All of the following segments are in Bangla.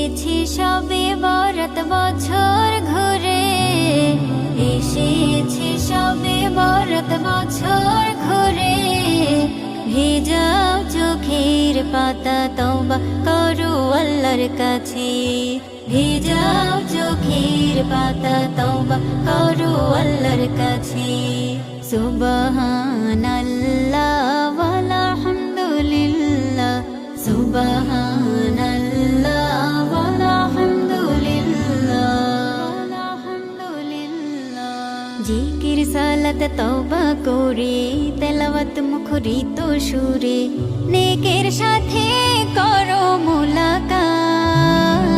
এসেছি সবে বরাত বছর ঘুরে, এসেছি সবে বরাত বছর ঘুরে। ভেজাও চোখের পাতা তওবা করো আল্লাহর কাছে, ভেজাও চোখের পাতা তওবা করো আল্লাহর কাছে। সুবহানাল্লাহ ওয়ালহামদুলিল্লাহ, সুবহানাল্লাহ ওয়ালহামদুলিল্লাহ। জিকির সালাত তওবা করে তেলাওয়াত মুখরিত সুরে, নেকের সাথে করো মুলাকাত।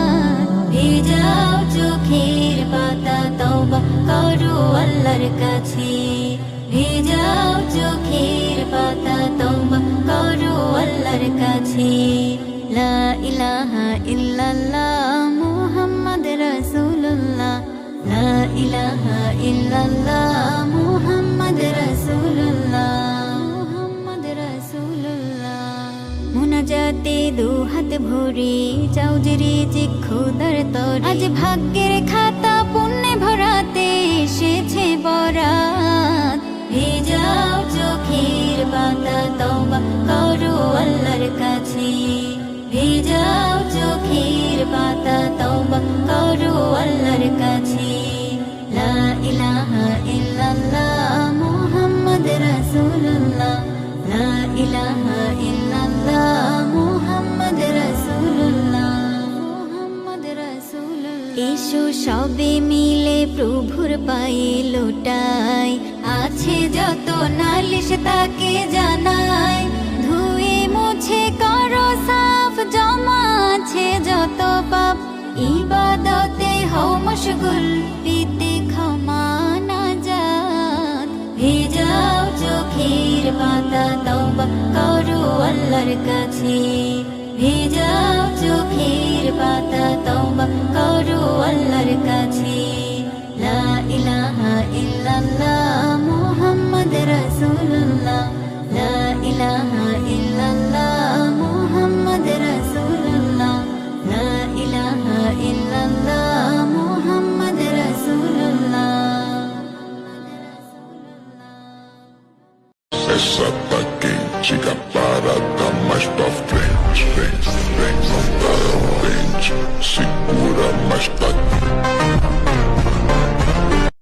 ভেজাও চোখের পাতা তওবা করো আল্লাহর কাছে, ভেজাও চোখের পাতা তওবা করো আল্লাহর কাছে। লা ইলাহা ইল্লাল্লাহ মুহাম্মদ রাসূলুল্লাহ, লা ইলাহা ইল্লাল্লাহ মুহাম্মদ রাসূলুল্লাহ, মুহাম্মদ রাসূলুল্লাহ। মুনাজাতে দুহাত ভরে চাও যে রিজিক খোদার তরে, আজ ভাগ্যের খাতা পুণ্যে ভরাতে এসেছে বরাত। ভেজাও চোখের পাতা তওবা করো আল্লাহর কাছে, ভেজাও চোখের পাতা তওবা করো আল্লাহর কাছে। লা ইলাহা ইল্লাল্লাহ মুহাম্মদ রাসূলুল্লাহ, লা ইলাহা ইল্লাল্লাহ মুহাম্মদ রাসূলুল্লাহ, মুহাম্মদ রাসূলুল্লাহ। এসো সবে মিলে প্রভুর পায়ে লোটাই, আছে যত নালিশ তাকে জানাই। ধুয়ে মুছে করো সাফ, জমা আছে যত পাপ, ইবাদতে হও মশগুল, পেতে ক্ষমা নাজাত। ভেজাও চোখের পাতা তওবা করো আল্লাহর কাছে, ভেজাও চোখের পাতা তওবা করো আল্লাহর কাছে। লা ইলাহা ইল্লাল্লাহ মুহাম্মদ রাসূলুল্লাহ, লা ইলাহা ইল্লাল্লাহ মুহাম্মদ রাসূলুল্লাহ, লা ইলাহা ইল্লাল্লাহ মুহাম্মদ রাসূলুল্লাহ। Essa tá quente, que a parada mais pra frente. Vem, vem, não tá ao dente. Segura, mas tá